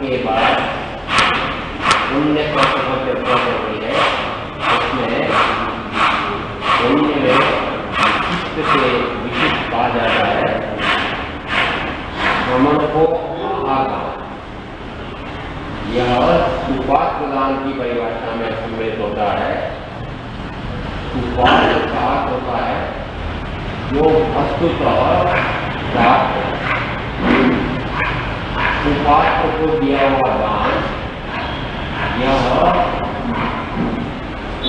के बाद पुण्य कर्म चर्चा हो रही है। उसमें पुण्य में विशिष्ट से विशिष्ट कहा जाता है श्रमण को आगाम। यह सुपात प्रदान की परिभाषा में सम्मिलित होता है। सुपात का अर्थ होता है जो वस्तुतः प्राप्त सुपात्र को दिया हुआ दान, यह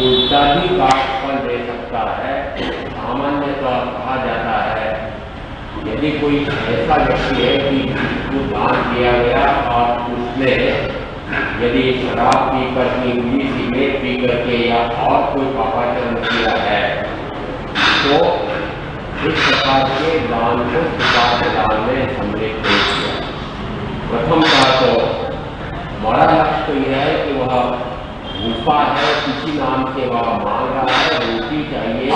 उत्तराधिकार फल दे सकता है। सामान्यतः कहा जाता है यदि कोई ऐसा व्यक्ति है कि जिसको दान दिया गया और उसने यदि शराब पी करके, सिगरेट पी करके या और कोई पापाचरण किया है तो इस प्रकार के दान को सुपात्र दान में सम्मिलित नहीं किया। प्रथम का तो हमारा लक्ष्य तो यह है कि वह भूखा है, किसी नाम से वह मांग रहा है, रोटी चाहिए,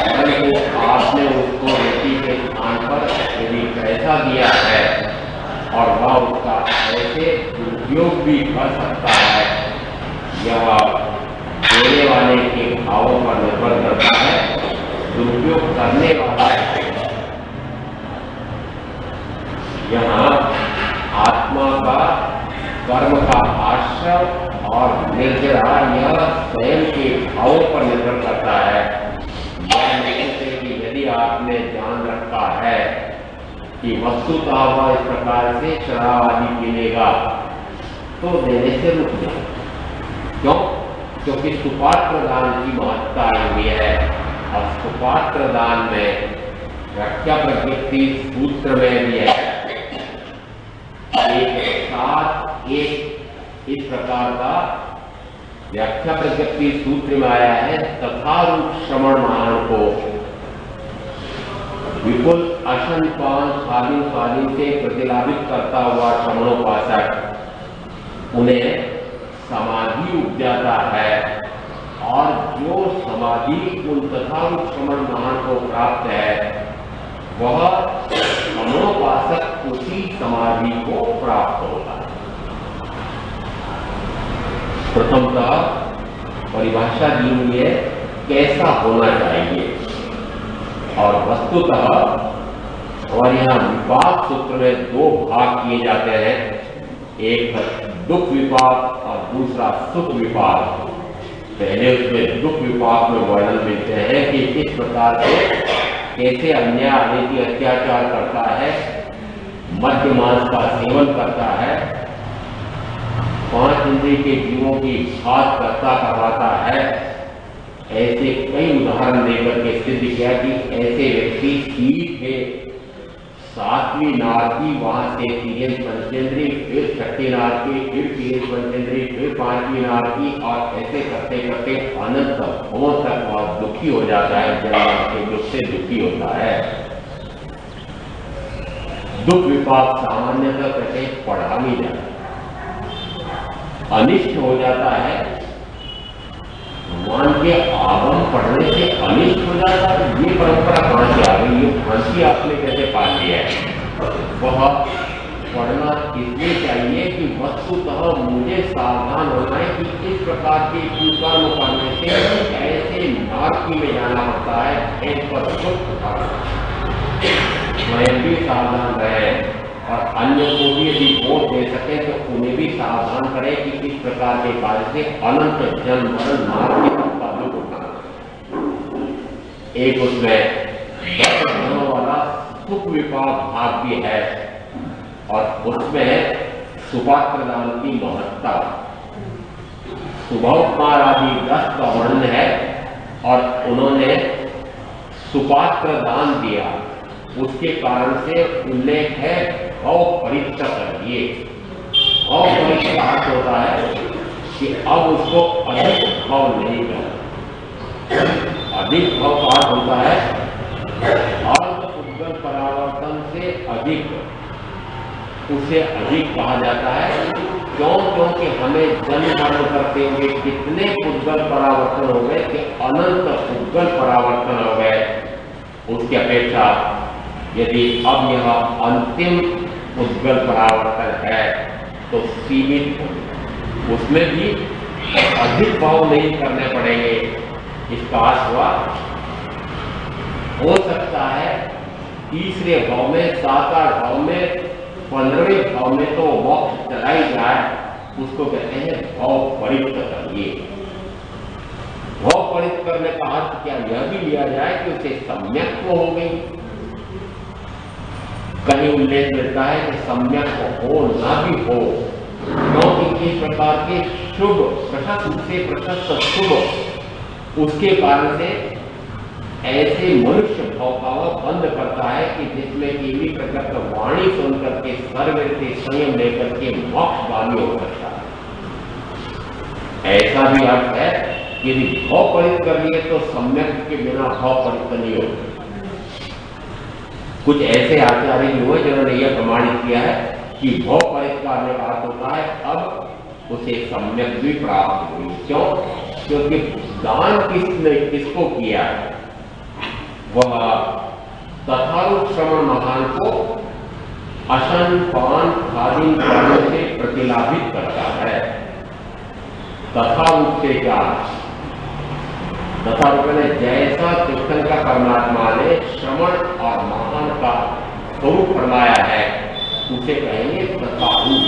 परंतु आपने उसको रोटी के स्थान पर यदि पैसा दिया है और वह उसका ऐसे दुरुपयोग भी कर सकता है, यह देने वाले के भावों पर निर्भर करता है। दुरुपयोग करने वाला यहाँ आत्मा का कर्म का आश्रय और निर्जरा यह स्वयं के भावों पर निर्भर करता है। यह नहीं है कि यदि आपने जान रखा है कि वस्तुतः वह इस प्रकार से शराब आदि पीनेगा तो देने से रुक जाए। क्यों? क्योंकि सुपात्र दान की महत्ता हुई है और सुपात्र दान में व्याख्या प्रज्ञप्ति सूत्र में भी है एक साथ एक इस प्रकार का व्याख्या प्रज्ञप्ति सूत्र में आया है। तथा रूप श्रवण महान को विपुल अशन पान स्वाधीन से प्रतिलाभित करता हुआ श्रवणोपासक उन्हें समाधि उपजाता है और जो समाधि उन तथा रूप श्रवण महान को प्राप्त है वह श्रवणोपासक उसी समाधि को प्राप्त होता है। प्रथमतः परिभाषा दी हुई है कैसा होना चाहिए और वस्तुतः हमारे यहाँ विपाक सूत्र में दो भाग किए जाते हैं, एक दुख विपाक और दूसरा सुख विपाक। पहले उसमें दुख विपाक में वर्णन मिलते हैं कि किस प्रकार से कैसे अन्याय अनिति अत्याचार करता है, मद्य मांस का सेवन करता है, 5 इंद्रिय के जीवों की घात करवाता है। ऐसे कई उदाहरण देकर के सिद्ध किया कि ऐसे व्यक्ति सीधे 7वीं नार की, वहां से 3 पंचेंद्रीय, फिर 6ठी नार की, फिर 3 पंचेंद्रीय, फिर 5वीं नार की और ऐसे करते करते अनंत भवों तक वह दुखी हो जाता है, जन्म के दुख से दुखी होता है। दुख विपाक सामान्यतः कहते पढ़ा नहीं जाता, अनिष्ट हो जाता है। भगवान के आगम पढ़ने से अनिष्ट हो जाता है, ये परंपरा कहां से आ गई, ये फांसी आपने कैसे पाल लिया है? वह पढ़ना इसलिए चाहिए कि वस्तुतः मुझे सावधान होना है कि इस प्रकार के कुकर्म करने से ऐसे नारकी में जाना पड़ता है। एक पर स्वयं भी सावधान रहे और अन्य को भी यदि बोध दे सके तो उन्हें भी सावधान करें कि किस प्रकार के कार्य से अनंत जन्म मरण नारकी का दुख उठाना। एक उसमें वाला सुख विपाक भाग भी है और उसमें सुपात्र दान की महत्ता। सुबह कुमार आदि 10 का वर्णन है और उन्होंने सुपात्र दान दिया, उसके कारण से उल्लेख है भाव परीक्षा करिए। भाव परीक्षा अर्थ होता है कि अब उसको अधिक भाव नहीं करना। अधिक भाव का अर्थ होता है अर्ध उद्गल परावर्तन से अधिक, उसे अधिक कहा जाता है। क्यों? क्योंकि हमें जन्म मरण करते हुए कितने उद्गल परावर्तन हो गए कि अनंत उद्गल परावर्तन हो गए। उसकी अपेक्षा यदि अब यह अंतिम उद्गल परावर्तन है तो सीमित होगी, उसमें भी अधिक भाव नहीं करने पड़ेंगे। इसका अर्थ हुआ हो सकता है तीसरे भाव में, 7-8 भाव में, 15वें भाव में तो मोक्ष चलाई जाए, उसको कहते हैं भाव परित करिए। भाव परित करने का अर्थ क्या यह भी लिया जाए कि उसे सम्यक हो गई। कहीं उल्लेख मिलता है कि सम्यक हो ना भी हो, क्योंकि इस प्रकार के शुभ प्रशस्त से प्रशस्त शुभ उसके कारण से ऐसे मनुष्य भाव का बंद करता है कि जिसमें केवल प्रकट वाणी सुनकर के सर्व से संयम लेकर के मोक्षगामी हो सकता है। ऐसा भी अर्थ है कि यदि भाव परित कर लिए तो सम्यक के बिना भाव परित नहीं होगा। कुछ ऐसे आचार्य भी हुए जिन्होंने यह प्रमाणित किया है कि भाव परित करने का अर्थ होता है अब उसे सम्यक भी प्राप्त हुई। क्यों? क्योंकि दान किसको किया है? वह तथारूप श्रवण महान को अशन पान आदि कारणों से प्रतिलाभित करता है। तथारूप से क्या? तथारूप ने जैसा तीर्थंकर परमात्मा ने श्रवण और महान का स्वरूप फरमाया है उसे कहेंगे तथारूप।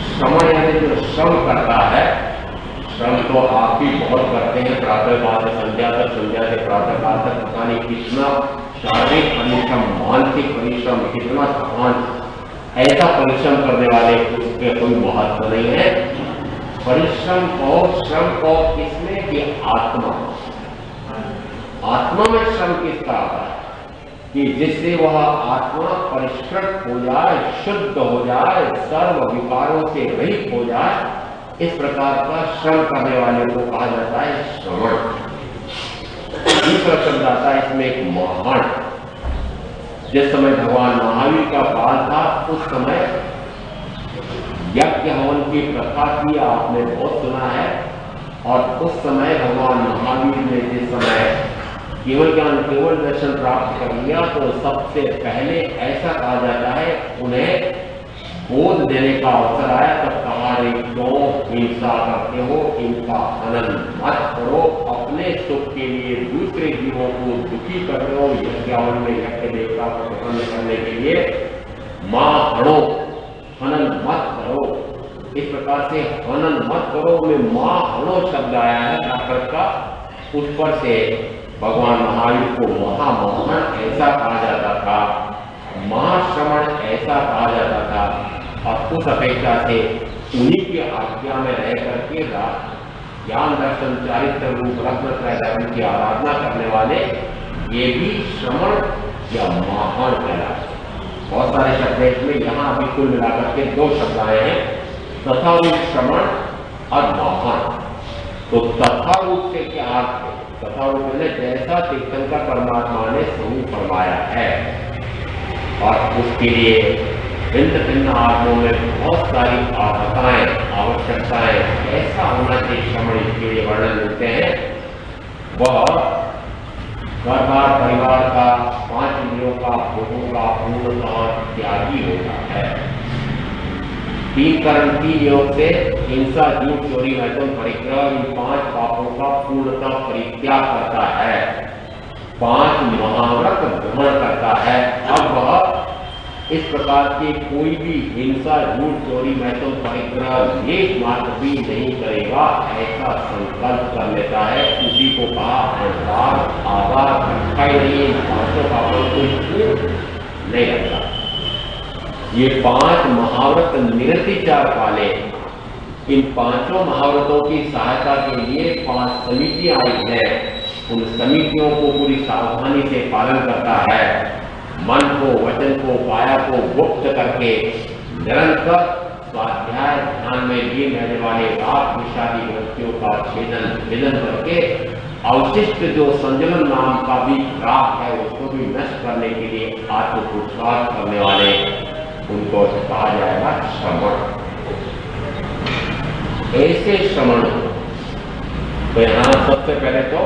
श्रवण यानी जो श्रम करता है, श्रम तो आप भी बहुत करते हैं, प्रातः काल से संध्या तक, संध्या से प्रातः काल तक, पता नहीं कितना शारीरिक परिश्रम, मानसिक परिश्रम, कितना थकान। ऐसा परिश्रम करने वाले उसके कोई महत्व नहीं है। परिश्रम को, श्रम को किसमें कि आत्मा में श्रम किसका आता है कि जिससे वह आत्मा परिष्कृत हो जाए, शुद्ध हो जाए, सर्व विकारों से रहित हो जाए। इस प्रकार का श्रम करने वाले को कहा जाता है श्रवण। दूसरा शब्द आता है इसमें एक महान। जिस समय भगवान महावीर का काल था उस समय यज्ञ हवन की प्रथा की आपने बहुत सुना है। और उस समय भगवान महावीर ने जिस समय केवल ज्ञान, केवल दर्शन प्राप्त कर लिया तो सबसे पहले ऐसा कहा जाता है उन्हें बोध देने का अवसर आया। तब तुम्हारे क्यों हिंसा करते हो, इनका हनन मत करो, अपने सुख के लिए दूसरे जीवों को दुखी कर रहे हो। यज्ञ में यज्ञ देवता को प्रसन्न करने के लिए मां हणो, हनन मत करो। इस प्रकार से हनन मत करो में मां हणो शब्द आया है प्राकृत का। उस पर से भगवान महावीर को महामोहन ऐसा कहा जाता था, महाश्रवण ऐसा कहा जाता था। और उस अपेक्षा से उन्हीं की आज्ञा में रह करके ज्ञान दर्शन चारित्र रूप रत्नत्रय धर्म की आराधना करने वाले ये भी श्रवण या महान कहलाते। बहुत सारे शब्द इसमें, यहाँ अभी कुल मिलाकर के 2 शब्द आए हैं, तथा रूप श्रवण और महान। तो तथा रूप से क्या अर्थ है? तथा रूप में जैसा तीर्थंकर परमात्मा ने स्वरूप फरमाया है और उसके लिए भिन्न भिन्न आत्मों में बहुत सारी आवश्यकताएं, ऐसा होना चाहिए श्रवण, इसके लिए वर्णन मिलते हैं। वह घर बार परिवार का, 5 इंद्रियों का, भोगों का पूर्णतः त्यागी होता है। 3 कर्म 3 योग से हिंसा, झूठ, चोरी, मैथुन, परिग्रह, इन 5 पापों का पूर्णतः परित्याग करता है। 5 महाव्रत ग्रहण करता है। अब वह इस प्रकार के कोई भी हिंसा, झूठ, चोरी, मैथुन, परिग्रह एक मात्र भी नहीं करेगा, ऐसा संकल्प कर लेता है। उसी को कहा अहंकार, आधार रखा ही नहीं, 5 पापों को नहीं रखता। ये 5 महाव्रत निरतिचार वाले, इन 5 महाव्रतों की सहायता के लिए 5 समितियां आई हैं। उन समितियों को पूरी सावधानी से पालन करता है। मन को, वचन को, काया को गुप्त करके निरंतर स्वाध्याय ध्यान में लीन रहने वाले राग विषादी वृत्तियों का छेदन करके अवशिष्ट जो संजलन नाम का भी राग है उसको भी नष्ट करने के लिए आत्म पुरुषार्थ करने वाले, उनको कहा जाएगा श्रवण। ऐसे श्रवण तो यहाँ सबसे पहले तो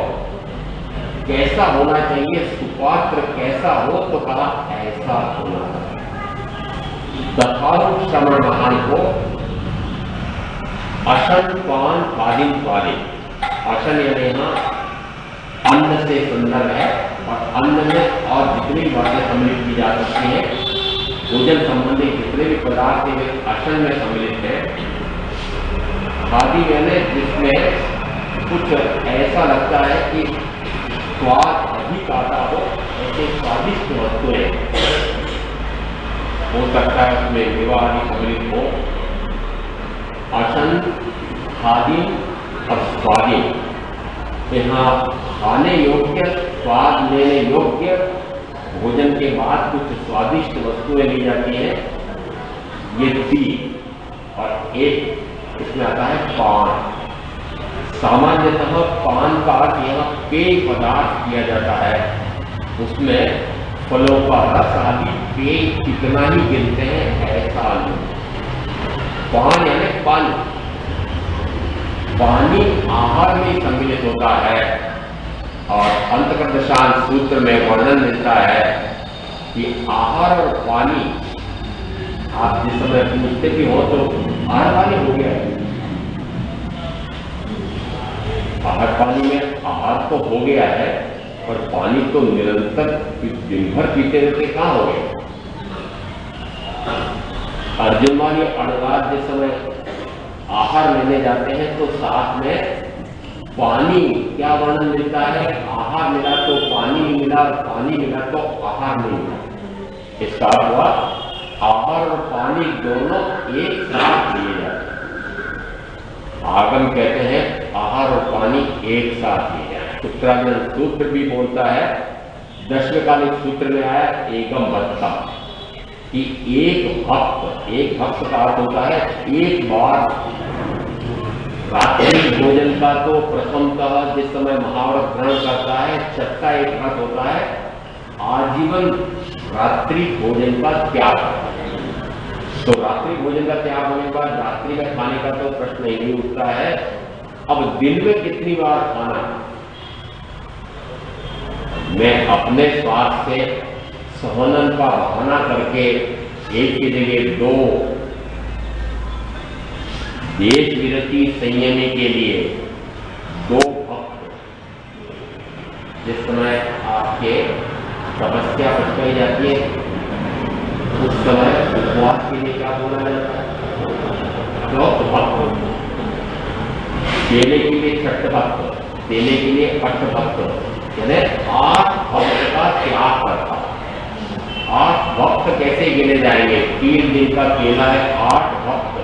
कैसा होना चाहिए, सुपात्र कैसा हो, तो कहा ऐसा होना चाहिए। तथारूप श्रवण महान को अशन पान खादिम स्वादे। अशन यानी यहाँ अन्न से संदर्भ है और अन्न में और जितनी बातें सम्मिलित की जा सकती हैं, भोजन संबंधी जितने भी पदार्थ वे अशन में सम्मिलित हैं। खादी यानी जिसमें कुछ ऐसा लगता है कि स्वाद अधिक आता हो, ऐसे स्वादिष्ट वस्तुएं हो सकता है उसमें मेवा आदि सम्मिलित हो। अशन, खादी और स्वादी, यहाँ खाने योग्य, स्वाद लेने योग्य भोजन के बाद कुछ स्वादिष्ट वस्तुएं ली जाती हैं, ये 3। और एक इसमें आता है पान। सामान्यतः पान का अर्थ यहाँ पेय पदार्थ किया जाता है, उसमें फलों का रस आदि पेय कितना ही गिनते हैं ऐसा नहीं। पान यानी पानी, पानी आहार में सम्मिलित होता है। और अंतर्दशान सूत्र में वर्णन मिलता है कि आहार और पानी, आप जिस समय पूछते भी हो तो आहार पानी हो गया है, आहार पानी में आहार तो हो गया है और पानी तो निरंतर दिन भर पीते रहते कहाँ हो गए। अर्जुन वाली अड़गार जिस समय आहार लेने जाते हैं तो साथ में पानी, क्या वर्णन मिलता है, आहार मिला तो पानी नहीं मिला और पानी मिला तो आहार नहीं मिला। इसका अर्थ हुआ आहार और पानी दोनों एक साथ लिए जाते हैं। आगम कहते हैं आहार और पानी एक साथ लिए जाते। उत्तराखंड सूत्र भी बोलता है, दशमकालिक सूत्र में आया एकम भक्ता, कि एक भक्त का अर्थ होता है एक बार। रात्रि भोजन का तो प्रथमतः जिस समय महाव्रत ग्रहण करता है, छठा एक व्रत होता है आजीवन रात्रि भोजन का त्याग। तो रात्रि भोजन का त्याग होने के बाद रात्रि में खाने का तो प्रश्न ही नहीं उठता है। अब दिन में कितनी बार खाना, मैं अपने स्वार्थ से सहनन का बहाना करके एक की जगह 2 देश विरति संयमी के लिए 2 भक्त, जिस समय आपके तपस्या बताई जाती है उस समय उपवास के लिए क्या बोला जाता है, 2 भक्त। केले के लिए 6 भक्त, केले के लिए 8 भक्त, यानी 8 भक्त का त्याग करता। 8 भक्त कैसे गिने जाएंगे? 3 दिन का केला है 8 भक्त,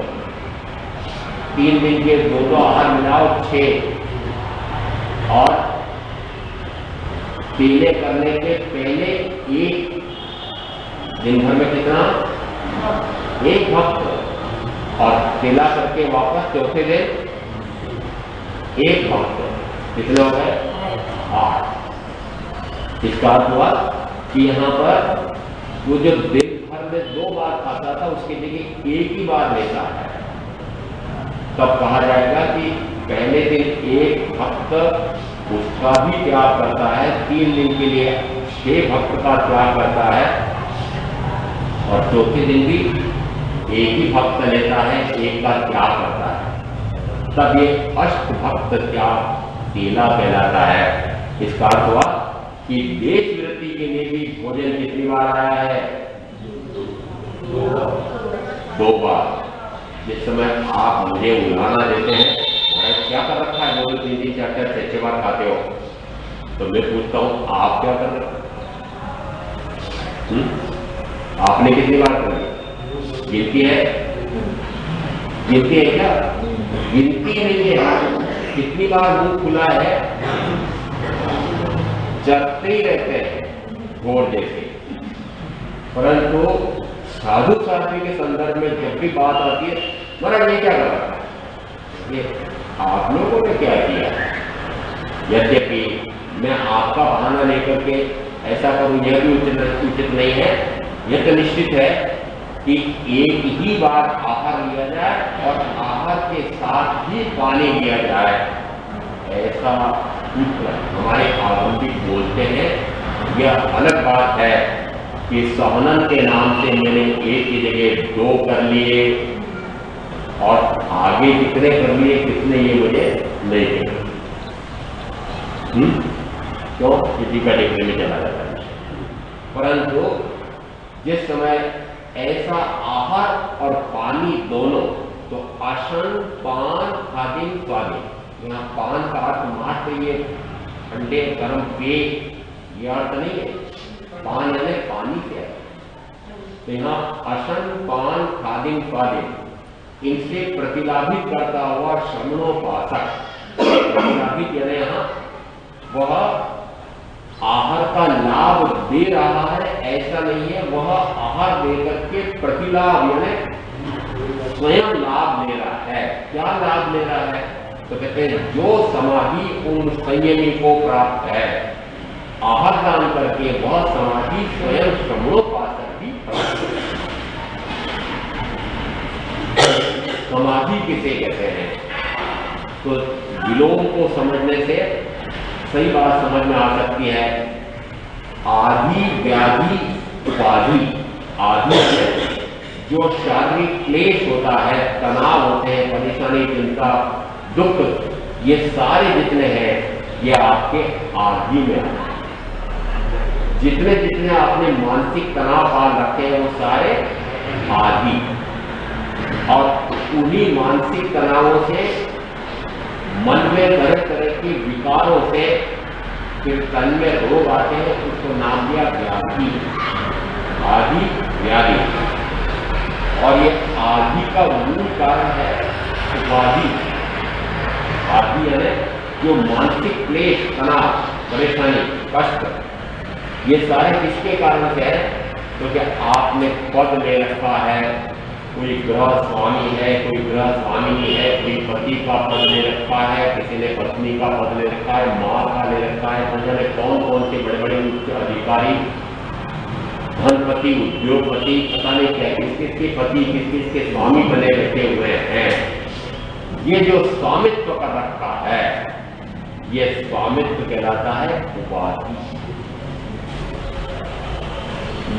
3 दिन के 2 आहार मिलाओ 6, और केले करने के पहले एक दिन भर में कितना, 1 भक्त, और केला करके वापस चौथे दिन 1 भक्त, कितने हो गए 8। इसका अर्थ हुआ कि यहाँ पर वो जो दिन भर में 2 बार खाता था उसके जगह 1 ही बार लेता है, तब कहा जाएगा कि पहले दिन 1 भक्त उसका भी त्याग करता है, 3 दिन के लिए 6 भक्त का त्याग करता है, और चौथे दिन भी 1 ही भक्त लेता है, 1 का त्याग करता है। तब ये अष्ट भक्त त्याग केला कहलाता है। इसका अर्थ हुआ कि देश विरति के लिए भी भोजन कितनी बार आया है, 2 बार। जिस समय आप मुझे उलाहना देते हैं, क्या कर रखा है, 2 3 3 4 4 6 बार खाते हो, तो मैं पूछता हूं आप क्या कर रहे हो? आपने कितनी बार करी? गिनती है? गिनती है क्या? गिनती नहीं है। कितनी बार मुंह खुला है, चलते ही रहते हैं घोड़ जैसे। परंतु साधु साध्वी के संदर्भ में जब भी बात आती है, महाराज ये क्या कर रहा है, ये आप लोगों ने क्या किया? यद्यपि मैं आपका बहाना लेकर के ऐसा करूं यह भी उचित नहीं है। यह तो निश्चित है कि एक ही बार आहार लिया जाए और आहार के साथ ही पानी लिया जाए, ऐसा हमारे आगंतुक बोलते हैं। यह अलग बात है कि सहनन के नाम से मैंने एक की जगह 2 कर लिए और आगे कितने कर लिए कितने ये मुझे नहीं कहना। क्यों? किसी का डिग्री में चला जाता है। परंतु जिस समय ऐसा आहार और पानी दोनों, तो आसन पान खादिम स्वादिम, यहाँ पान का अर्थ मात्र ये ठंडे गर्म पेय ये अर्थ नहीं है, पान यानी पानी से है। तो यहाँ आसन पान खादिम स्वादिम इनसे प्रतिलाभित करता हुआ श्रमणोपासक, प्रतिलाभित यानी यहाँ वह आहार का लाभ दे रहा है ऐसा नहीं है, वह आहार देकर के प्रतिलाभ यानी स्वयं लाभ ले रहा है। क्या लाभ ले रहा है? तो कहते हैं जो समाधि उन संयमी को प्राप्त है, आहार दान करके वह समाधि स्वयं श्रमणोपासक भी प्राप्त है। समाधि किसे कहते हैं? तो विलोम को समझने से सही बात समझ में आ सकती है। आदि व्याधि उपाधि, आदि जो शारीरिक क्लेश होता है, तनाव होते हैं, परेशानी, चिंता, दुख, ये सारे जितने हैं ये आपके आदि में आते हैं। जितने जितने आपने मानसिक तनाव पाल रखे हैं वो सारे आदि, और उन्हीं मानसिक तनावों से मन में तरह तरह के विकारों से फिर तन में रोग आते हैं, उसको नाम दिया व्याधि, आदि व्याधि। और ये आदि का मूल कारण है उपाधि। आदि यानी जो मानसिक क्लेश, तनाव, परेशानी, कष्ट, ये सारे किसके कारण से है? तो क्या आपने पद ले रखा है, कोई गृह स्वामी है, कोई गृह स्वामी है, कोई पति का पद ले रखा है, किसी ने पत्नी का पद ले रखा है, माँ का ले रखा है, तो जाने कौन कौन से बड़े बड़े उच्च अधिकारी, धनपति, उद्योगपति, पता नहीं क्या किस किस के पति, किस किस के स्वामी बने बैठे हुए हैं। ये जो स्वामित्व कर रखा है, ये स्वामित्व कहलाता है उपाधि।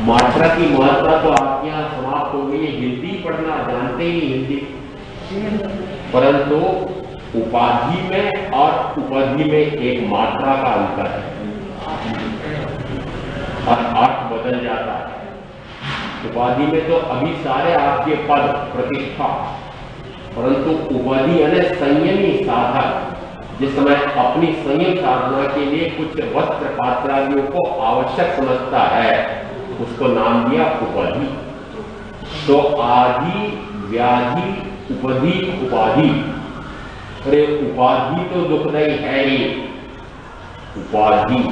मात्रा की मात्रा तो आपके यहाँ समाप्त हो गई, हिंदी पढ़ना जानते ही हिंदी, परंतु उपाधि में और उपाधि में एक मात्रा का अंतर है और अर्थ बदल जाता है। उपाधि में तो अभी सारे आपके पद, प्रतिष्ठा, परंतु उपाधि यानी संयमी साधक जिस समय अपनी संयम साधना के लिए कुछ वस्त्र पात्रादियों को आवश्यक समझता है, उसको नाम दिया उपाधि। तो आदि व्याधि उपधि उपाधि, अरे उपाधि तो दुखदायी है ही, उपाधि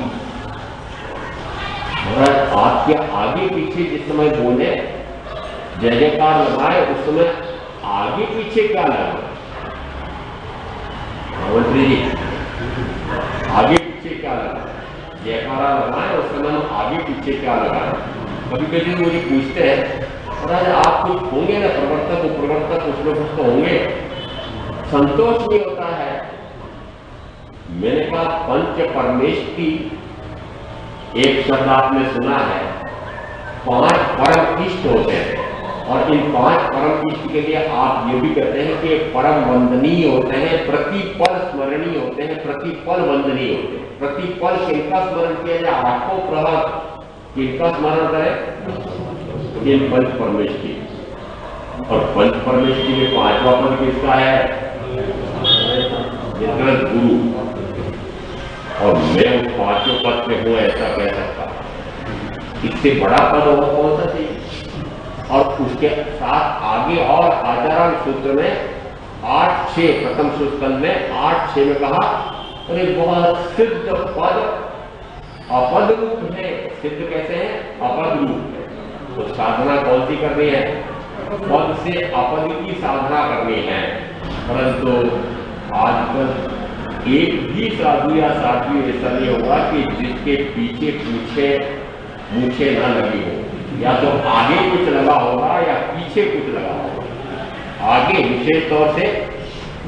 आपके आगे पीछे जिस समय बोले जय जयकार लगाए उस समय आगे पीछे क्या लगा? मंत्री जी आगे पीछे क्या लगा? जयकारा लगाए उस समय हम आगे पीछे क्या लगाए? कभी कभी मुझे पूछते हैं महाराज आप कुछ होंगे ना, प्रवर्तक उपप्रवर्तक कुछ लोग कुछ तो होंगे, संतोष नहीं होता है। मैंने कहा पंच परमेश की एक शब्द आपने सुना है, 5 परम इष्ट होते हैं और इन 5 परम इष्ट के लिए आप ये भी कहते हैं कि परम वंदनीय होते हैं, प्रतिपल स्मरणीय होते हैं, प्रतिपल वंदनीय होते हैं। प्रतिपल किनका स्मरण किया जाए? आठों प्रहर किनका स्मरण करें? इन पंच परमेश की। और पंच परमेश की में 5वां पद किसका है? गुरु। और मैं उस 5वें पद पे हूं ऐसा कह सकता, इससे बड़ा पद और कौन सा चाहिए? और उसके साथ आगे और आचारण सूत्र में 8-6 प्रथम सूत्र में 8-6 में कहा अरे बहुत सिद्ध पद अपद रूप है। सिद्ध कैसे है? अपद रूप है। तो साधना कौन सी करनी है? पद से अपद की साधना करनी है। परंतु आजकल एक भी साधु या साध्वी ऐसा नहीं होगा कि जिसके पीछे पूछे मूछे ना लगी हो, या तो आगे कुछ लगा होगा या पीछे कुछ लगा होगा। आगे विशेष तौर से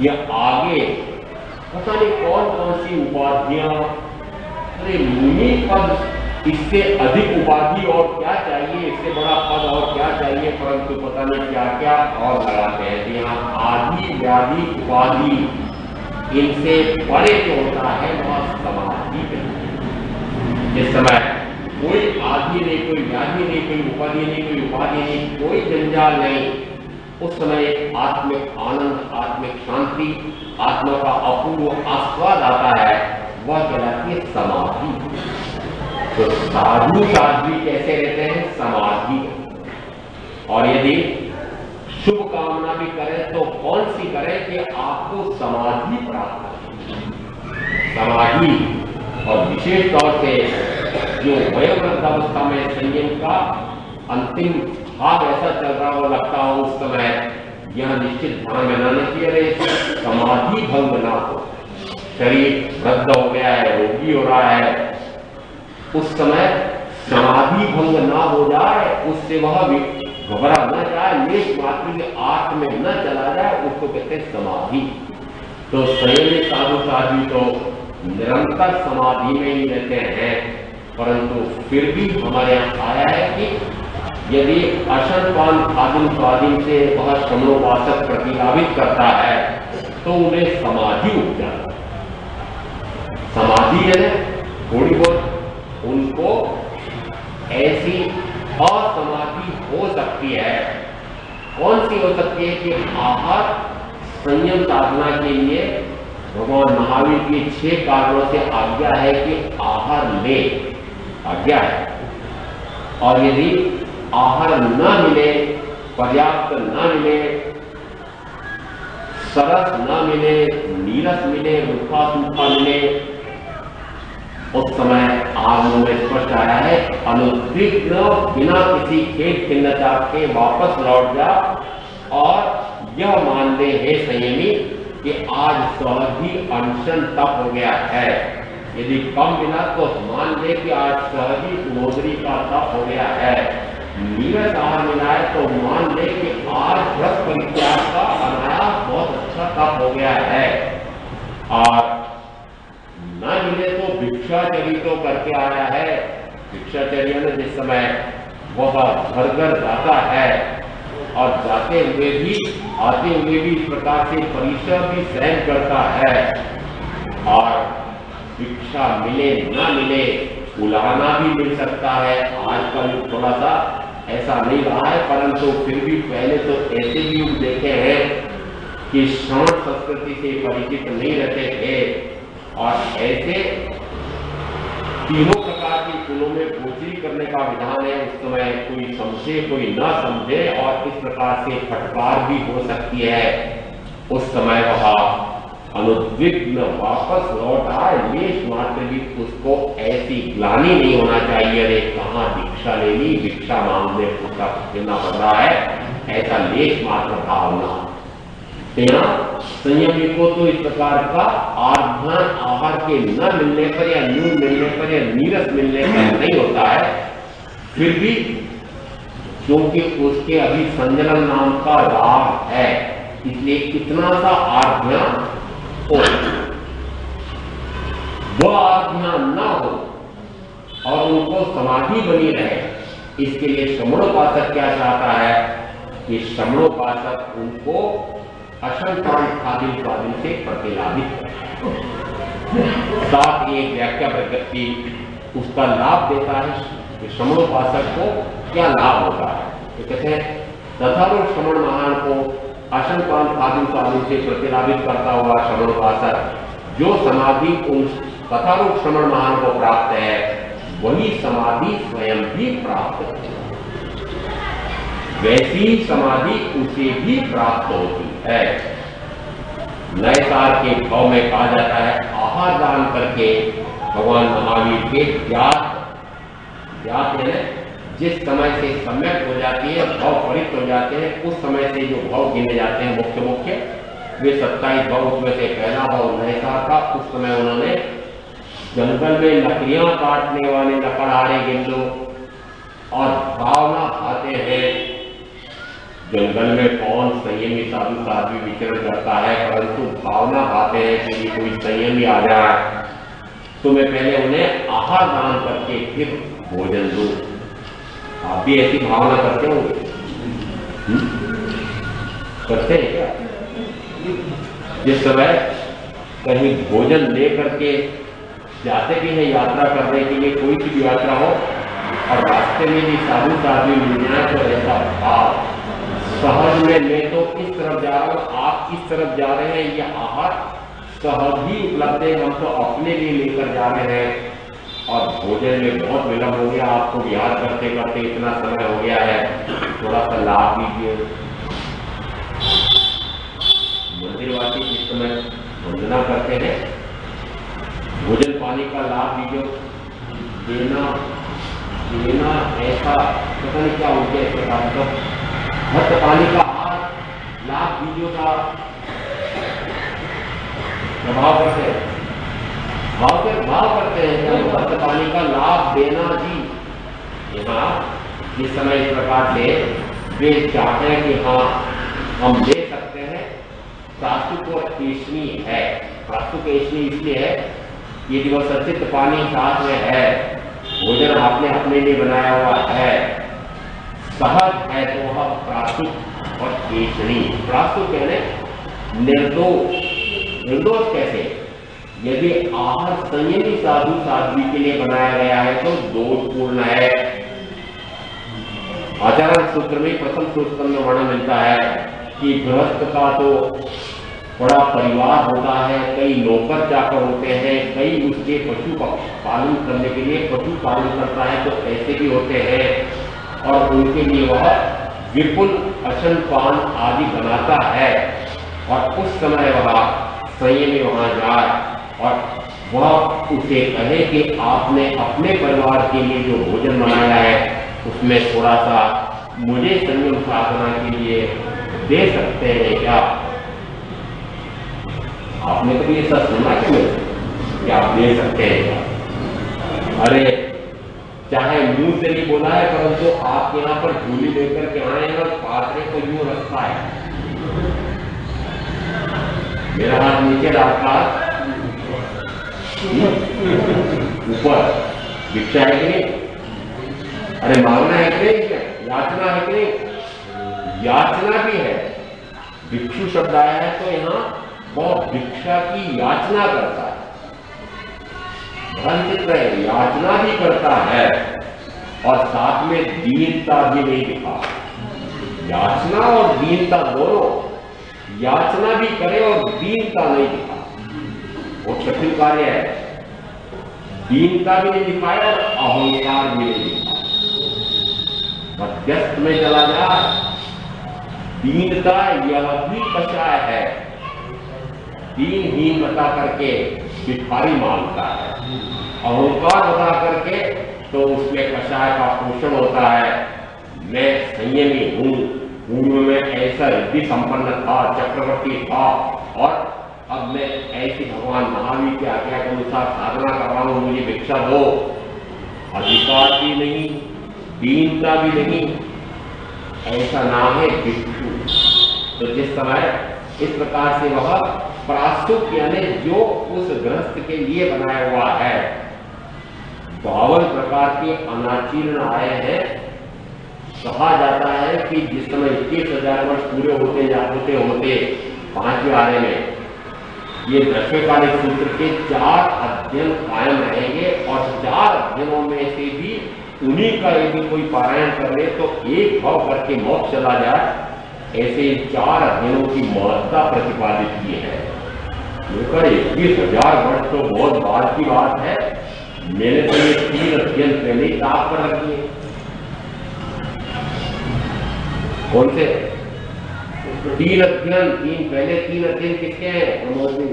या आगे पता नहीं कौन कौन सी उपाधियां, अरे मुनि पद इससे अधिक उपाधि और क्या चाहिए, इससे बड़ा पद और क्या चाहिए, परंतु पता नहीं क्या क्या और लगाते हैं। यहाँ आदि व्याधि उपाधि इनसे बड़े जो होता है वह समाधि है। इस समय कोई आदि नहीं, कोई व्याधि नहीं, कोई उपाधि नहीं, कोई उपाधि नहीं, कोई जंजाल नहीं। उस समय आत्मिक आनंद, आत्मिक शांति, आत्मा का अपूर्व आस्वाद आता है, वह कहलाती है समाधि। तो साधु साध्वी कैसे रहते हैं? समाधि। और यदि शुभ कामना भी करें तो कौन सी करें कि आपको समाधि प्राप्त हो। समाधि और विशेष तौर से जो वयोवृद्ध अवस्था में संयम का अंतिम भाग ऐसा चल रहा हो, लगता हो उस समय यह निश्चित ध्यान में लाना चाहिए समाधि भंग ना हो। शरीर वृद्ध हो गया है, रोगी हो रहा है, उस समय समाधि भंग ना हो जाए, उससे वह घबरा न जाए, लेश मात्र के आत्म में न चला जाए, उसको कहते हैं समाधि। तो संयमी साधु साध्वी तो निरंतर समाधि में ही रहते हैं, परंतु फिर भी हमारे यहाँ आया है कि यदि अशनपान खादिन स्वाधीन से वह समोपासक प्रतिलाभित करता है तो उन्हें समाधि उठ जाता है। समाधि है थोड़ी बहुत उनको ऐसी असमाधि हो सकती है। कौन सी हो सकती है कि आहार संयम साधना के लिए भगवान महावीर की 6 कारणों से आज्ञा है कि आहार ले, आज्ञा है। और यदि आहार न मिले, पर्याप्त न मिले, सरस न मिले, नीरस मिले, रूखा सूखा मिले, उस समय आगमों में स्पष्ट आया है अनुद्विग्न बिना किसी खेद खिन्नता के वापस लौट जा और यह मान ले हे संयमी कि आज सहज ही अनशन तप हो गया है। यदि कम मिला तो मान ले कि आज सहज ही सुमोदरी का तप हो गया है। नीरस आहार मिला है तो मान ले कि आज व्रत परित्याग का अनायास बहुत अच्छा तप हो गया है। और न मिले तो भिक्षाचर्य तो करके आया है। भिक्षाचर्य में जिस समय वह घर घर जाता है और जाते हुए भी आते हुए भी इस प्रकार से परिश्रम भी सहन करता है, और भिक्षा मिले न मिले उलाहना भी मिल सकता है। आजकल थोड़ा सा ऐसा नहीं रहा है, परंतु फिर भी पहले तो ऐसे भी हम देखे हैं कि श्रवण संस्कृति से परिचित नहीं रहते थे और ऐसे तीनों प्रकार की कुलों में गोचरी करने का विधान है। उस समय कोई समझे कोई ना समझे और इस प्रकार से फटकार भी हो सकती है। उस समय वह अनुद्विग्न वापस लौट आए, लेश मात्र भी उसको ऐसी ग्लानि नहीं होना चाहिए अरे कहाँ दीक्षा ले ली, भिक्षा मांगने उसका देना पड़ रहा है, ऐसा लेश मात्र भावना। संयमी को तो इस प्रकार का आध्यान आहार के न मिलने पर या न्यून मिलने पर या नीरस मिलने पर नहीं होता है। फिर भी क्योंकि उसके अभी संजलन नाम का राग है, इसलिए इतना सा आध्यान हो, वह आध्यान न हो और उनको समाधि बनी रहे। इसके लिए श्रमणोपासक क्या चाहता है कि श्रमणोपासक उनको अशनपान खादिन स्वादिन से प्रतिलाभित करे। साथ एक व्याख्या प्रकृति उसका लाभ देता है कि श्रमणोपासक को क्या लाभ होता है। तो कहते हैं तथारूढ़ श्रमण महान को अशनपान खादिन स्वादिन से प्रतिलाभित करता हुआ श्रमणोपासक जो समाधि उन तथारूढ़ श्रमण महान को प्राप्त है वही समाधि स्वयं भी प्राप्त है, वैसी समाधि उसे भी प्राप्त होती है। नए साल के भाव में कहा जाता है आहार दान करके भगवान महावीर के ज्ञात है जिस समय से सम्यक हो जाती है, भाव परित हो जाते हैं, उस समय से जो भाव गिने जाते हैं मुख्य वे 27 भाव, उसमें से पहला भाव नए साल का। उस समय उन्होंने जंगल में लकड़ियां काटने वाले लकड़हारे गिन लो और भावना खाते हैं। जंगल में कौन संयमी साधु साध्वी विचरण करता है, परंतु भावना भाते हैं कि कोई संयमी आ जाए तो मैं पहले उन्हें आहार दान करके फिर भोजन दो। आप भी ऐसी भावना करते होंगे, करते हैं क्या? जिस समय कहीं भोजन ले करके जाते भी हैं यात्रा करने के लिए, कोई भी यात्रा हो, और रास्ते में भी साधु साधु मिल जाए तो ऐसा भाव सहज में, मैं तो इस तरफ जा रहा हूँ, आप किस तरफ जा रहे हैं, ये आहार सहज ही उपलब्ध है, हम तो अपने लिए लेकर जा रहे हैं। और भोजन में बहुत विलंब हो गया, आपको विहार करते करते इतना समय हो गया है, थोड़ा सा लाभ लीजिए। मंदिरवासी जिस समय वंदना करते हैं, भोजन पानी का लाभ लीजिए। देना ऐसा पता नहीं क्या हो गया इस प्रकार का, भक्त पानी का लाभ दीजिए का प्रभाव करते हैं, भाव करते हैं, भक्त पानी का लाभ देना जी। यहाँ जिस समय इस प्रकार से वे चाहते हैं कि हाँ हम ले सकते हैं, प्रास्तुत और केशनी है। प्रास्तुत केशनी इसलिए है, यदि वह सचित पानी साथ में है, भोजन आपने अपने लिए बनाया हुआ है, सहज है, तो वह प्रास्तुत और केशनी। प्रास्तुत कहने निर्दोष कैसे? यदि आहार संयमी साधु साध्वी के लिए बनाया गया है तो दोषपूर्ण है। आचरण सूत्र में प्रथम सूत्र में वर्णन मिलता है कि गृहस्थ का तो बड़ा परिवार होता है, कई नौकर चाकर होते हैं, कई उसके पशु पालन करने के लिए पशु पालन करता है, तो ऐसे भी होते हैं, और उनके लिए वह विपुल अशन पान आदि बनाता है, और उस समय वह संयमी वहां जाए और वह उसे कहे कि आपने अपने परिवार के लिए जो भोजन बनाया है उसमें थोड़ा सा मुझे संयम साधना के लिए दे सकते हैं क्या? आपने कभी ऐसा सुना कि आप दे सकते हैं क्या? अरे चाहे मुंह से नहीं बोला है, परंतु आप यहाँ पर झूली लेकर के आए हैं और पात्रे को यूं रखा है, मेरा हाथ नीचे रखा ऊपर, भिक्षा है कि नहीं? अरे मांगना है कि नहीं? याचना है कि नहीं? याचना भी है। भिक्षु शब्द आया है तो यहाँ बहुत भिक्षा की याचना करता है, चित्र है, याचना भी करता है, और साथ में दीनता भी नहीं दिखा। याचना और दीनता दोनों, याचना भी करे और दीनता नहीं दिखा, वो कठिन कार्य है। दीनता भी नहीं दिखाया और अहंकार भी नहीं दिखाया, मध्यस्थ में चला जाए। दीनता यह भी कषाय है, दीनहीन बता करके भिखारी मांगता है, अहंकार बता करके तो उसमें कषाय का पोषण होता है। मैं संयमी हूँ, पूर्व में ऐसा रिद्धि संपन्न था, चक्रवर्ती था, और अब मैं ऐसी भगवान महावीर की आज्ञा के अनुसार साधना कर रहा हूँ, मुझे भिक्षा दो। अधिकार भी नहीं, दीनता भी नहीं, ऐसा नाम है भिक्षु। तो जिस समय इस प्रकार से वह प्रास्तुत यानी जो उस गृहस्थ के लिए बनाया हुआ है, 52 प्रकार के अनाचीर्ण आए हैं। कहा जाता है कि जिस समय 21,000 वर्ष पूरे होते होते 5वें आने में ये 10वें कालिक सूत्र के 4 अध्ययन कायम रहेंगे, और 4 अध्ययनों में से भी उन्हीं का यदि कोई पारायण कर ले तो एक भाव करके मोक्ष चला जाए, ऐसे 4 अध्ययनों की महत्ता प्रतिपादित की है। 21,000 वर्ष तो बहुत बाद की बात है, मैंने तो ये 3 अध्ययन पहले ही ताप कर रखी है। कौन से 3 अध्ययन? पहले 3 अध्ययन किसके हैं? प्रमोद जी,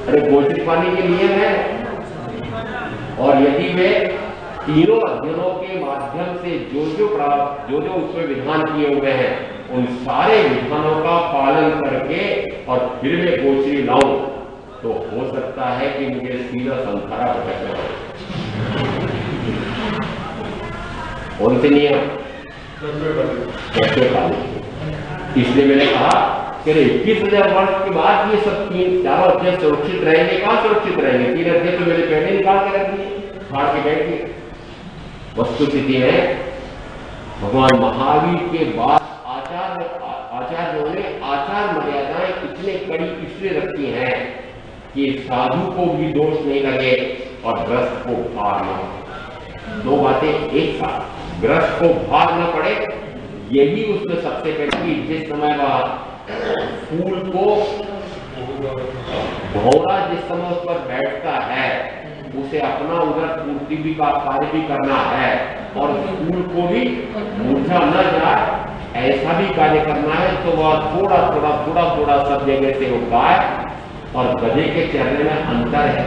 अरे गोचरी पानी के लिए है। और यदि वे तीनों अध्ययनों के माध्यम से जो उसमें विधान किए हुए हैं, उन सारे विधानों का पालन करके और फिर मैं गोचरी लाऊं, तो हो सकता है कि मुझे सीधा संसारा भटकना हो। कौन से नियम? इसलिए मैंने कहा कि 21,000 वर्ष के बाद ये सब 3-4 अध्याय सुरक्षित रहेंगे? कहाँ सुरक्षित रहेंगे? 3 अध्याय तो मेरे पहले निकाल के रख दिए, फाड़ के बैठ गए। वस्तुस्थिति में भगवान महावीर के बाद आचार्यों ने आचार मर्यादाएं इतने कड़ी इसलिए रखी हैं कि साधु को भी दोष नहीं लगे और ग्रस्त को भार न पड़े। 2 बातें एक साथ, ग्रस्त को भार न पड़े, यही उसने सबसे पहले। जिस समय वह फूल को भौरा जिस समय उस पर बैठता है, उसे अपना उधर पूर्ति भी का कार्य भी करना है और फूल को भी मुरझा न जाए ऐसा भी कार्य करना है, तो वह थोड़ा सब जगह से उगाए। और गधे के चरने में अंतर है,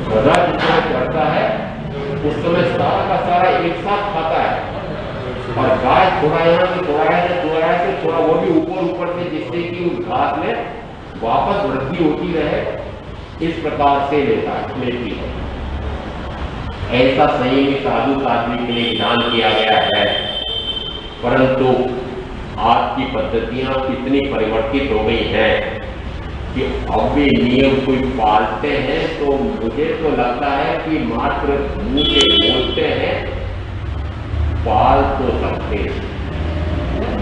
गधा जितना चढ़ता है उस समय सारा का सारा एक साथ खाता है, और गाय थोड़ा यहाँ से थोड़ा वो भी ऊपर से, जिससे कि उस घास में वापस वृद्धि होती रहे, इस प्रकार से लेती है। ऐसा संयमी साधु साध्वी के लिए विधान किया गया है। परंतु आज की पद्धतियां इतनी परिवर्तित हो गई हैं कि अब भी नियम कोई पालते हैं तो मुझे तो लगता है कि मात्र मुंह से बोलते हैं, पाल तो सकते हैं।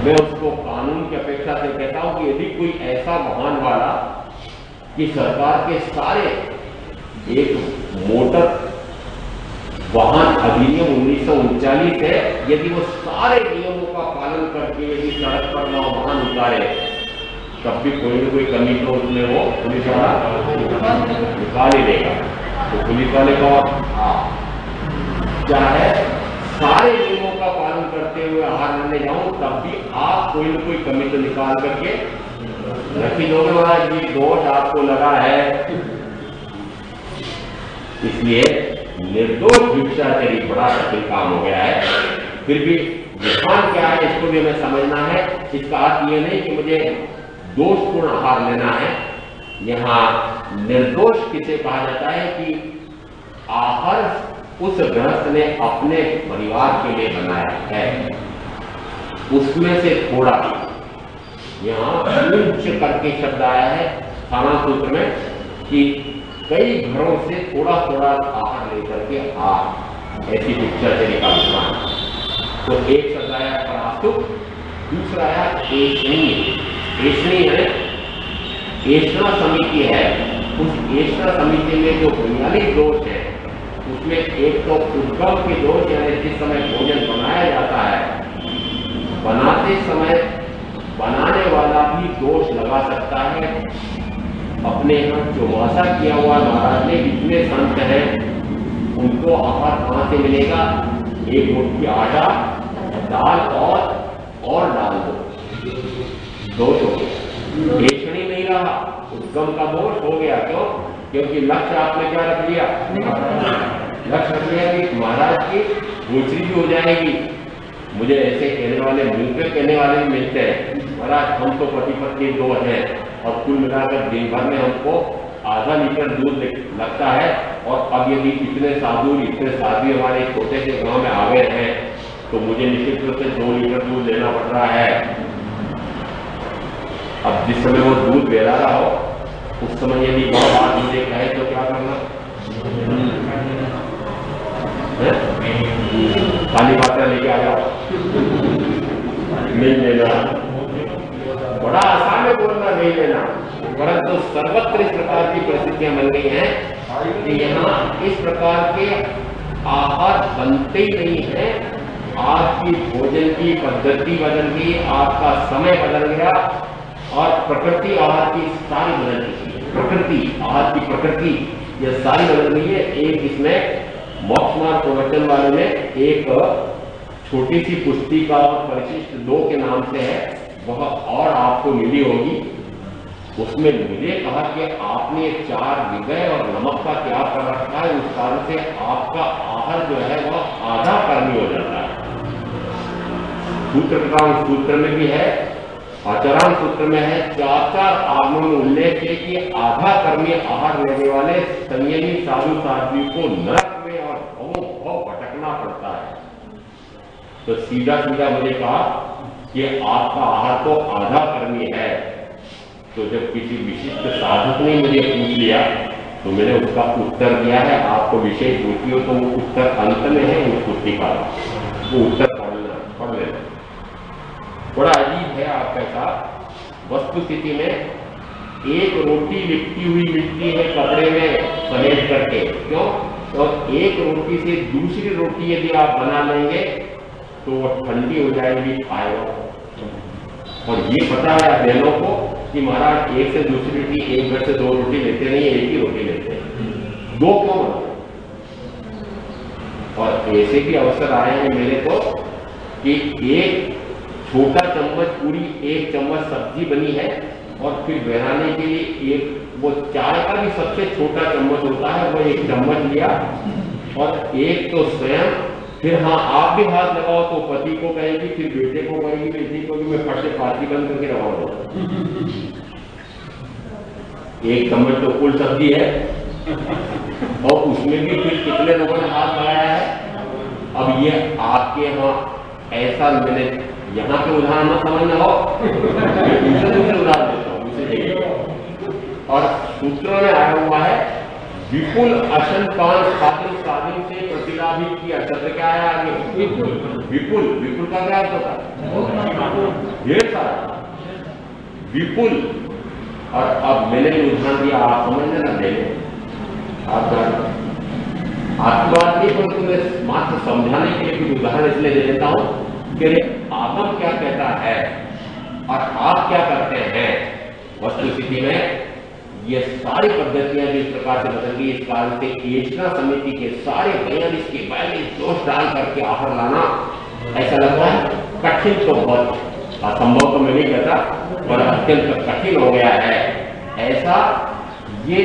मैं उसको कानून की अपेक्षा से कहता हूं कि यदि कोई ऐसा वाहन वाला कि सरकार के सारे एक मोटर वाहन अधिनियम 1939 है, यदि वो सारे नियमों का पालन करके यदि सड़क पर ना वाहन उतारे, तब भी कोई न कोई कमी तो उसमें वो पुलिस वाला निकाल ही देगा। तो पुलिस वाले का क्या है, सारे नियमों का पालन करते हुए आहार लेने जाऊं, तब भी आप कोई न कोई कमी तो निकाल करके रखी दोगे। महाराज जी दोष आपको लगा है, इसलिए निर्दोष भिक्षाचरी बड़ा कठिन काम हो गया है। फिर भी विधान क्या है इसको भी हमें समझना है। इसका अर्थ ये नहीं कि मुझे दोषपूर्ण आहार लेना है। यहाँ निर्दोष किसे कहा जाता है कि आहार उस गृहस्थ ने अपने परिवार के लिए बनाया है, उसमें से थोड़ा, यहाँ उच्च करके शब्द आया है खाना सूत्र में कि कई घरों से थोड़ा आहार लेकर के ऐसी भिक्षाचरी का विधान। तो एक शब्द आया परास्तुक, दूसरा आया एषणी है, एषणा समिति है। उस एषणा समिति में जो बुनियादी दोष है उसमें एक तो उद्गम के दोष, यानी जिस समय भोजन बनाया जाता है, बनाते समय बनाने वाला भी दोष लगा सकता है। अपने यहाँ चौमासा किया हुआ महाराज ने इतने संत हैं, उनको आहार कहाँ से मिलेगा? एक मुट्ठी आटा, दाल और डाल दो, दोष हो गया। बेचनी नहीं रहा, उद्गम का दोष हो गया। क्यों? क्योंकि लक्ष्य आपने क्या रख लिया? लक्ष्य रख लिया कि महाराज की गोचरी भी हो जाएगी। मुझे ऐसे कहने वाले मिलकर कहने वाले भी मिलते हैं, महाराज हम तो पति पत्नी 2 हैं और कुल मिलाकर दिन भर में हमको आधा लीटर दूध लगता है, और अब यदि इतने साधु हमारे छोटे से गांव में आ गए हैं तो मुझे निश्चित रूप से 2 लीटर दूध लेना पड़ रहा है। अब जिस समय वो दूध बेला रहा हो, उस समय यदि बहुत बात मुझे कहे तो क्या करना? खाली मात्रा लेके आ जाओ, नहीं लेना। बड़ा आसान है बोलना नहीं लेना, परंतु सर्वत्र इस प्रकार की परिस्थितियां बन गई हैं कि यहाँ इस प्रकार के आहार बनते ही नहीं है। आपकी भोजन की पद्धति बदल गई, आपका समय बदल गया, और प्रकृति आहार की सारी बदल गई है। प्रकृति आहार की प्रकृति यह सारी बदल गई है। एक इसमें मोक्ष मार्ग प्रवचन वाले में एक छोटी सी पुस्तिका और परिशिष्ट 2 के नाम से है, वह और आपको मिली होगी। उसमें मुझे कहा कि आपने 4 विगय और नमक का त्याग कर रखा है, उस कारण से आपका आहार जो है वह आधा कर्मी हो जाता है। सूत्र में भी है, आचरण सूत्र में है, 4 आगमों में उल्लेख है कि आधा कर्मी आहार लेने वाले संयमी साधु साध्वी को नरक में और भटकना पड़ता है। तो सीधा मुझे कहा कि आपका आहार तो आधा कर्मी है, तो जब किसी विशिष्ट साधक ने मुझे पूछ लिया तो मैंने उसका उत्तर दिया है। आपको विशेष पूछी हो तो वो उत्तर अंत में है उस पुस्तिका, वो उत्तर पढ़ लेना। बड़ा अजीब है आपके साथ। वस्तु स्थिति में एक रोटी लिपटी हुई मिलती है कपड़े में समेट करके, क्यों? तो एक रोटी से दूसरी रोटी यदि आप बना लेंगे तो वो ठंडी हो जाएगी पाएगा। और ये पता है बहनों को कि महाराज एक से दूसरी रोटी, एक घर से दो रोटी लेते नहीं, एक ही रोटी लेते हैं, दो क्यों? और ऐसे भी अवसर आए हैं मेरे को कि एक छोटा चम्मच पूरी, एक चम्मच सब्जी बनी है और फिर बनाने के लिए एक वो चाय का भी सबसे छोटा चम्मच होता है, वो एक चम्मच लिया और एक तो स्वयं, फिर हाँ आप भी हाथ लगाओ तो पति को कहेगी, फिर बेटे को कहेगी, बेटी को भी मैं फट से पार्टी बंद करके रवाना। एक चम्मच तो कुल सब्जी है और उसमें भी फिर कितने लोगों ने हाथ लगाया है। अब ये आपके यहाँ ऐसा, मैंने यहाँ के उदाहरण मत समझना हो, दूसरे उदाहरण देता हूँ उसे देखिए। और सूत्रों में आया हुआ है विपुल अशन पान साधन साधन से प्रतिलाभित किया। शब्द क्या आया आगे? विपुल। विपुल का क्या अर्थ होता है? ढेर सारा, विपुल। और अब मैंने जो उदाहरण दिया आप समझने ना दे, आपकी बात नहीं, पर तुम्हें मात्र समझाने के लिए कुछ उदाहरण इसलिए दे देता हूं कि आगम क्या कहता है और आप क्या करते हैं। वस्तु स्थिति में ये सारी पद्धतियां जिस प्रकार से बदल गई, इस कारण से योजना समिति के सारे 42 के 42 दोष डाल करके आहार लाना ऐसा लगता है कठिन, तो बहुत असंभव तो मैं नहीं कहता, पर अत्यंत कठिन हो गया है। ऐसा ये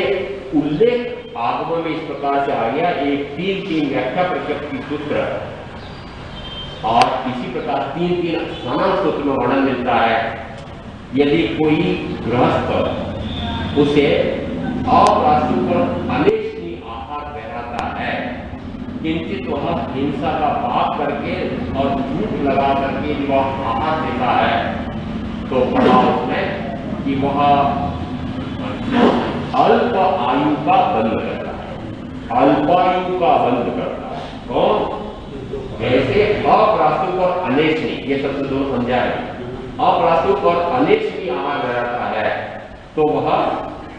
उल्लेख आगमों में इस प्रकार से आ गया, एक 3-3 व्याख्या प्रकृति सूत्र और इसी प्रकार 3-3 समान सूत्र में वर्णन मिलता है। यदि कोई गृहस्थ उसे अप्रासुक और अनेक्षणीय आहार बहराता है, किंचित वह हिंसा का पाप करके और झूठ लगा करके वह आहार देता है, तो पढ़ा उसमें कि वह अल्प आयु का बंद करता है। अल्पायु का बंद करता है कौन? जैसे अप्रासुक और अनेक्षणीय, ये शब्द दोनों समझा है। अप्रासुक और अनेक्षणीय आहार बहराता है तो वह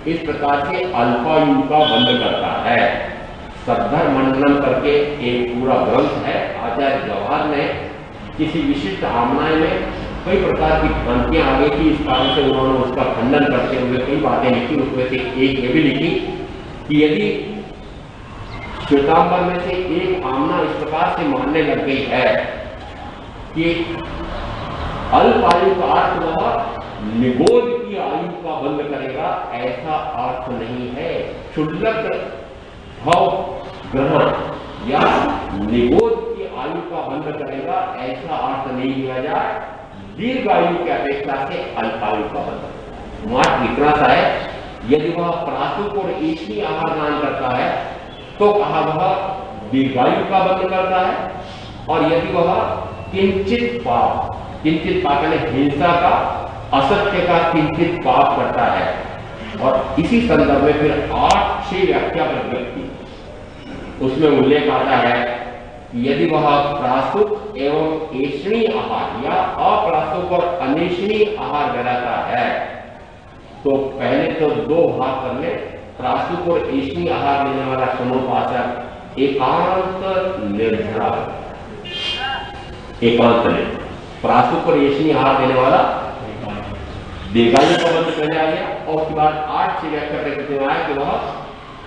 इस प्रकार से अल्पायु का बंद करता है। सद्धर्म मंडलम करके एक पूरा ग्रंथ है, आचार्य जवाहर ने किसी विशिष्ट आमनाय में कई प्रकार की भ्रांतियां आ गई थी, इस कारण से उन्होंने उसका खंडन करते हुए कई बातें लिखी। उसमें से एक ये भी लिखी कि यदि श्वेतांबर में से एक आमना इस प्रकार से मानने लग गई है कि अल्पायु का अर्थ वह निगोद की आयु का बंद करेगा, ऐसा अर्थ नहीं है। क्षुल्लक भाव ग्रहण या निगोद की आयु का बंद करेगा, ऐसा अर्थ नहीं लिया जाए। दीर्घ आयु की अपेक्षा से अल्पायु का बंद मात्र इतना सा है। यदि वह प्रासुक और ईश्वरीय आहार ग्रहण करता है तो कहा वह दीर्घायु का बंद करता है, और यदि वह किंचित पाप यानी हिंसा का, असत्य का किंचित पाप करता है। और इसी संदर्भ में फिर 8-6 व्याख्या व्यक्ति उसमें उल्लेख आता है कि यदि वह प्रासुक एवं ऐष्णीय आहार या अप्रासुक और अनेष्णीय आहार बनाता है तो पहले तो 2 भाग कर ले। प्रासुक और ऐष्णीय आहार लेने वाला समोपाचक एकांत निर्जरा, एकांत ने प्रासुक और ऐष्णीय आहार देने वाला दीर्घायु का बंद करने आ गया। और उसके बाद 8 व्याख्या प्रकृति में आया कि वह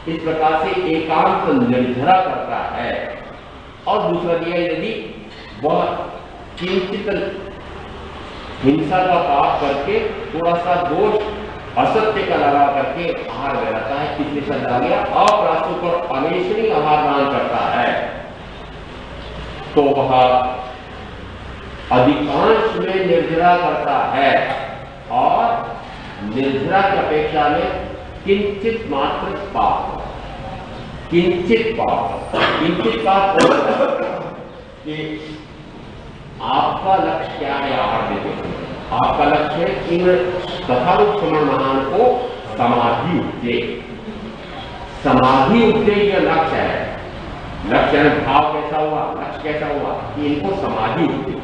इस प्रकार से एकांत निर्जरा करता है। और दूसरा दिया यदि वह किंचित हिंसा का पाप करके थोड़ा सा दोष असत्य का लगा करके आहार बहराता है, कितने शब्द आ गया, अप्रासुक और अनेष्णीय आहार ग्रहण करता है, तो वह अधिकांश में निर्जरा करता है। और निर्जरा की अपेक्षा में किंचित मात्र पाप, किंचित पाप कि आपका लक्ष्य क्या है आहार देते समय? आपका लक्ष्य है इन तथारूप श्रवण महान को समाधि उपजे। समाधि उपजे यह लक्ष्य है। लक्ष्य भाव कैसा हुआ, लक्ष्य कैसा हुआ कि इनको समाधि उपजे,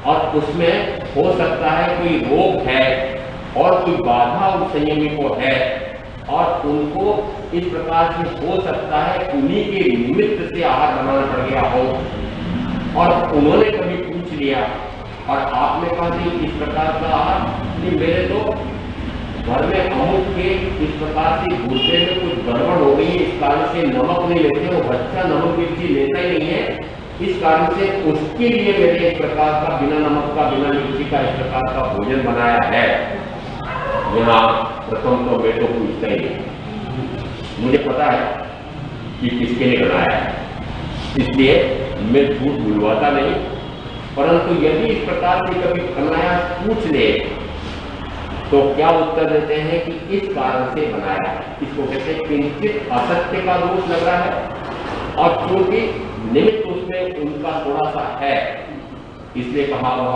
और उसमें हो सकता है कोई रोग है और कोई बाधा उन संयमी को है, और उनको इस प्रकार से हो सकता है उन्हीं के निमित्त से आहार बनाना पड़ गया हो, और उन्होंने कभी पूछ लिया और आपने कहा कि इस प्रकार का आहार नहीं, मेरे तो घर में अमुक के इस प्रकार से गुर्दे में कुछ गड़बड़ हो गई है, इस कारण से नमक नहीं लेते, वो बच्चा नमक मिर्ची लेता ही नहीं है, इस कारण से उसके लिए मैंने एक प्रकार का बिना नमक का बिना मिर्ची का इस प्रकार का भोजन बनाया है। यहाँ प्रथम तो मैं तो पूछता ही नहीं, मुझे पता है कि किसके लिए बनाया है, इसलिए मैं झूठ बुलवाता नहीं। परंतु यदि इस प्रकार से कभी बनाया पूछ ले तो क्या उत्तर देते हैं कि इस कारण से बनाया है। इसको कहते हैं किंचित असत्य का दोष लग रहा है, और क्योंकि निमित्त उसमें उनका थोड़ा सा है, इसलिए कहा वह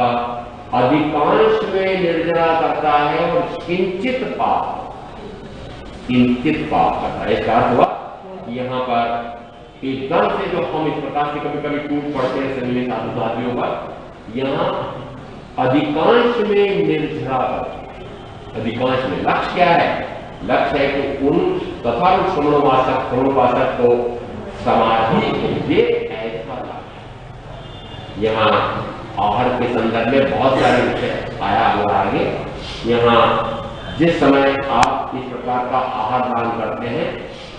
अधिकांश में निर्जरा करता है और किंचित पाप करता है। इसका अर्थ हुआ यहाँ पर एकदम से जो हम इस प्रकार से कभी कभी टूट पड़ते हैं संयमी साधु साथियों पर, यहाँ अधिकांश में निर्जरा करता है। अधिकांश में लक्ष्य क्या है? लक्ष्य है कि उन तथारूप श्रवणोपासक को समाधि उपजे, ऐसा लक्ष्य। यहाँ आहार के संदर्भ में बहुत सारे विषय आया हुआ आगे। यहाँ जिस समय आप इस प्रकार का आहार दान करते हैं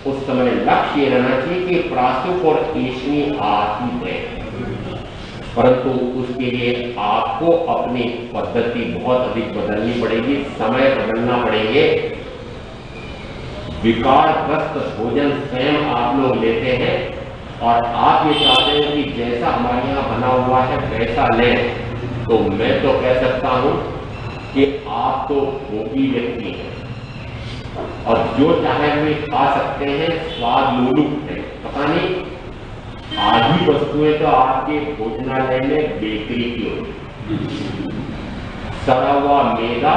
उस समय लक्ष्य ये रहना चाहिए कि प्रासुक और एष्मी आती है, परंतु उसके लिए आपको अपनी पद्धति बहुत अधिक बदलनी पड़ेगी, समय बदलना पड़ेंगे। विकारग्रस्त भोजन स्वयं आप लोग लेते हैं और आप ये चाहते हैं कि जैसा हमारे यहाँ बना हुआ है वैसा लें, तो मैं तो कह सकता हूं कि आप तो भोगी व्यक्ति हैं और जो चाहे वे खा सकते हैं, स्वाद लोलुप है। पता नहीं आधी वस्तुएं तो आपके भोजनालय में बेकरी की होती, सड़ा हुआ मैदा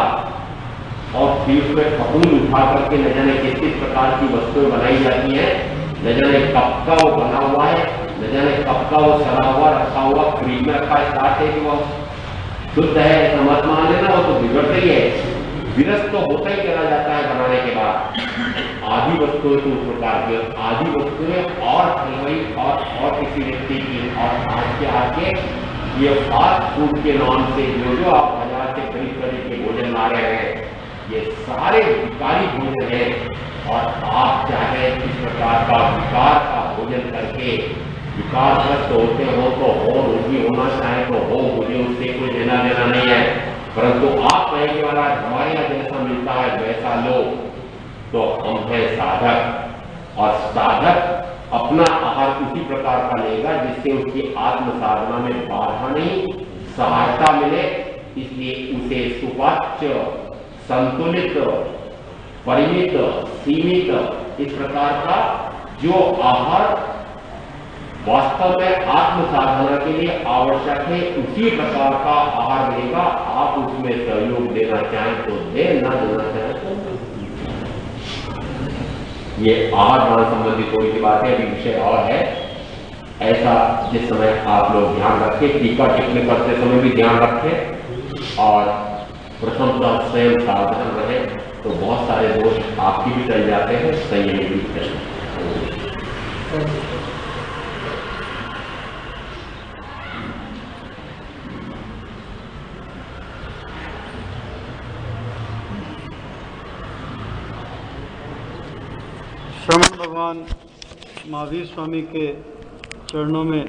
और फिर उसमें फफूंद उठा करके न जाने किस किस प्रकार की वस्तुएं बनाई जाती हैं, न जाने कब का वो बना हुआ है, न जाने कब का वो सड़ा हुआ रखा हुआ फ्रीज में रखा स्टार्ट है कि वो शुद्ध है, ऐसा मत मान लेना, वो तो बिगड़ता ही है, विरस्त तो होता ही चला जाता है बनाने के बाद। आधी वस्तुएं तो उस प्रकार की, आधी वस्तुएं और हलवाई और किसी व्यक्ति की, और आज के आगे ये फास्ट फूड के नाम से जो आप बाजार से खरीद के भोजन ला रहे हैं, ये सारे विकारी भोजन है। और आप चाहे इस प्रकार का विकार का भोजन करके विकारग्रस्त होते हो तो हो, रोगी होना चाहे तो हो, मुझे उससे कोई लेना देना नहीं है, परंतु आप कहेंगे वाला हमारे यहाँ जैसा मिलता है वैसा लो, तो हम हैं साधक, और साधक अपना आहार उसी प्रकार का लेगा जिससे उसकी आत्म साधना में बाधा नहीं, सहायता मिले। इसलिए उसे सुपाच्य, संतुलित, परिमित, सीमित इस प्रकार का जो आहार वास्तव में आत्म साधना के लिए आवश्यक है, उसी प्रकार का आहार लेगा। आप उसमें सहयोग देना चाहें तो दे, ना देना चाहें तो। ये आहार दान संबंधी थोड़ी सी बात है, अभी विषय और है। ऐसा जिस समय आप लोग ध्यान रखें, टीका टिप्पणी करते समय भी ध्यान रखें, और प्रथमतः स्वयं सावधान रहे तो बहुत सारे दोष आपकी भी चल जाते हैं, संयमी भी चल। श्रवण भगवान महावीर स्वामी के चरणों में